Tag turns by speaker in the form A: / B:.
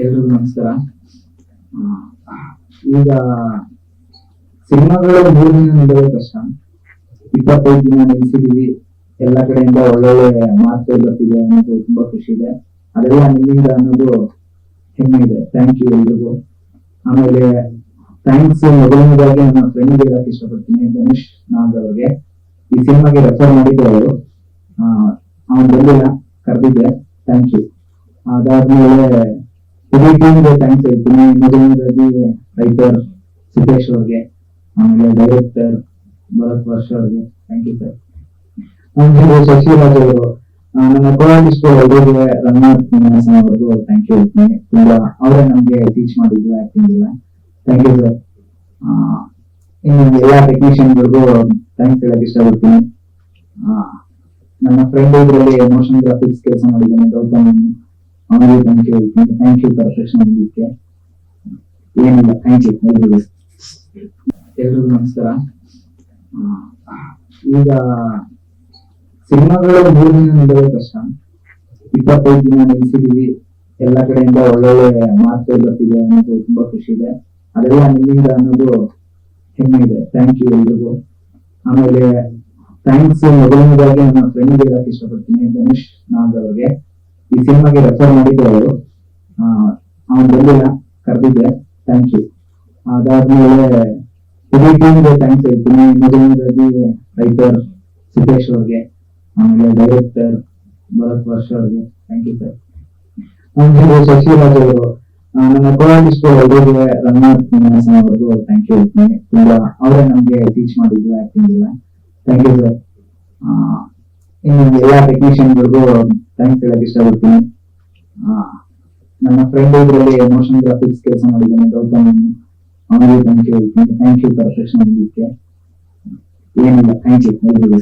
A: ಎಲ್ರಿಗೂ ನಮಸ್ಕಾರ. ಆ, ಈಗ ಸಿನಿಮಾಗಳು 3 ದಿನ ನಿಲ್ಲೋದೇ ಕಷ್ಟ. 25 ದಿನ ನಿಲ್ಸಿದೀವಿ. ಎಲ್ಲ ಕಡೆಯಿಂದ ಒಳ್ಳೊಳ್ಳೆ ಮಾತುಗಳು ಬರ್ತಿದೆ ಅನ್ನೋದು ತುಂಬಾ ಖುಷಿ ಇದೆ. ಅದೆಲ್ಲ ನಿಮ್ಮಿಂದ ಅನ್ನೋದು ಹೆಮ್ಮೆ ಇದೆ. ಥ್ಯಾಂಕ್ ಯು ಎಲ್ರಿಗೂ. ಆಮೇಲೆ ಥ್ಯಾಂಕ್ಸ್ ಮೊದಲನೇದಾಗಿ ನನ್ನ ಫ್ರೆಂಡ್ ಹೇಳಕ್ ಇಷ್ಟಪಡ್ತೀನಿ, ಧನುಷ್ ನಾಗ್ ಅವ್ರಿಗೆ. ಈ ಸಿನಿಮಾಗೆ ರೆಫರ್ ಮಾಡಿದ್ರು ಅವರು. ಅವನು ಬಂದಿಲ್ಲ, ಕರೆದಿದ್ದೆ. Thank you. ಅದಾದ್ಮೇಲೆ ಇಡೀ ಟೀಮ್ಗೆ ಥ್ಯಾಂಕ್ಸ್ ಹೇಳ್ತೀನಿ. ಮೊದಲನೇದಾಗಿ ರೈಟರ್ ಸಿದ್ದೇಶ್ ಅವ್ರಿಗೆ, ಆಮೇಲೆ ಡೈರೆಕ್ಟರ್ ಭರತ್ ವರ್ಷ ಅವ್ರಿಗೆ ಥ್ಯಾಂಕ್ ಯು ಸರ್. ಆಮೇಲೆ ಶಶಿರಾಜ್ ಅವರು, ನನ್ನ ಕೋಆರ್ಟಿಸ್ಟ್ ಅವರಿಗೆ, ರಂಗನಾಥ್ ನಿವಾಸನ್ ಅವ್ರಿಗೂ ಥ್ಯಾಂಕ್ ಯು ಹೇಳ್ತೀನಿ. ತುಂಬಾ ಅವರೇ ನಮ್ಗೆ ಟೀಚ್ ಮಾಡಿದ್ರು ಆಕ್ಟಿಂಗ್ ಎಲ್ಲ. Thank you sir. ಇನ್ನು ಎಲ್ಲ ಟೆಕ್ನಿಷಿಯನ್ಗಳಿಗೂ ಥ್ಯಾಂಕ್ಸ್ ಹೇಳಕ್ ಇಷ್ಟಪಡ್ತೀನಿ. ನನ್ನ ಫ್ರೆಂಡ್ ಇದರಲ್ಲಿ ಮೋಷನ್ ಗ್ರಾಫಿಕ್ಸ್ ಕೆಲಸ ಮಾಡಿದ್ದಾನೆ, ಗೌತಮ್. ಅವನಿಗೆ ಥ್ಯಾಂಕ್ ಯು ಹೇಳ್ತೀನಿ. ಥ್ಯಾಂಕ್ ಯು ಪರ್ಫೆಕ್ಷನ್ ಇದಕ್ಕೆ. ಏನಿಲ್ಲ, ಥ್ಯಾಂಕ್ ಯು ಎಲ್ರಿಗೂ ನಮಸ್ಕಾರ. ಈಗ ಸಿನಿಮಾಗಳು 3 ದಿನ ನಿಲ್ಲೋದೇ ಕಷ್ಟ. 25 ದಿನ ನಿಲ್ಸಿದೀವಿ. ಎಲ್ಲ ಕಡೆಯಿಂದ ಒಳ್ಳೊಳ್ಳೆ ಮಾತುಗಳು ಬರ್ತಿದೆ ಅನ್ನೋದು ತುಂಬಾ ಖುಷಿ ಇದೆ. ಅದೆಲ್ಲ ನಿಮ್ಮಿಂದ ಅನ್ನೋದು ಹೆಮ್ಮೆ ಇದೆ. ಥ್ಯಾಂಕ್ ಯು ಎಲ್ರಿಗೂ. ಆಮೇಲೆ ಥ್ಯಾಂಕ್ಸ್ ಮೊದಲನೇದಾಗಿ ನನ್ನ ಫ್ರೆಂಡ್ ಹೇಳಕ್ ಇಷ್ಟಪಡ್ತೀನಿ, ಧನುಷ್ ನಾಗ್ ಅವ್ರಿಗೆ. ಈ ಸಿನಿಮಾಗೆ ರೆಫರ್ ಮಾಡಿದ್ರು ಅವರು. ಅವನು ಬಂದಿಲ್ಲ, ಕರೆದಿದ್ದೆ. Thank you. ಅದಾದ್ಮೇಲೆ ಇಡೀ ಟೀಮ್ಗೆ ಥ್ಯಾಂಕ್ಸ್ ಹೇಳ್ತೀನಿ. ಮೊದಲನೇದಾಗಿ ರೈಟರ್ ಸಿದ್ದೇಶ್ ಅವ್ರಿಗೆ, ಆಮೇಲೆ ಡೈರೆಕ್ಟರ್ ಭರತ್ ವರ್ಷ ಅವ್ರಿಗೆ ಥ್ಯಾಂಕ್ ಯು ಸರ್. ಆಮೇಲೆ ಶಶಿರಾಜ್ ಅವರು, ನನ್ನ ಕೋಆರ್ಟಿಸ್ಟ್ ಅವರಿಗೆ, ರಂಗನಾಥ್ ನಿವಾಸನ್ ಅವ್ರಿಗೂ ಥ್ಯಾಂಕ್ ಯು ಹೇಳ್ತೀನಿ. ತುಂಬಾ ಅವರೇ ನಮ್ಗೆ ಟೀಚ್ ಮಾಡಿದ್ರು ಆಕ್ಟಿಂಗ್ ಎಲ್ಲ. Thank you sir. ಇನ್ನು ಎಲ್ಲ ಟೆಕ್ನಿಷಿಯನ್ಗಳಿಗೂ ಥ್ಯಾಂಕ್ಸ್ ಹೇಳಕ್ ಇಷ್ಟಪಡ್ತೀನಿ. ನನ್ನ ಫ್ರೆಂಡ್ ಇದರಲ್ಲಿ ಮೋಷನ್ ಗ್ರಾಫಿಕ್ಸ್ ಕೆಲಸ ಮಾಡಿದ್ದಾನೆ, ಗೌತಮ್. ಅವನಿಗೆ ಥ್ಯಾಂಕ್ ಯು ಹೇಳ್ತೀನಿ. ಥ್ಯಾಂಕ್ ಯು ಪರ್ಫೆಕ್ಷನ್ ಇದಕ್ಕೆ. ಏನಿಲ್ಲ, ಥ್ಯಾಂಕ್ ಯು ಎಲ್ರಿಗೂ.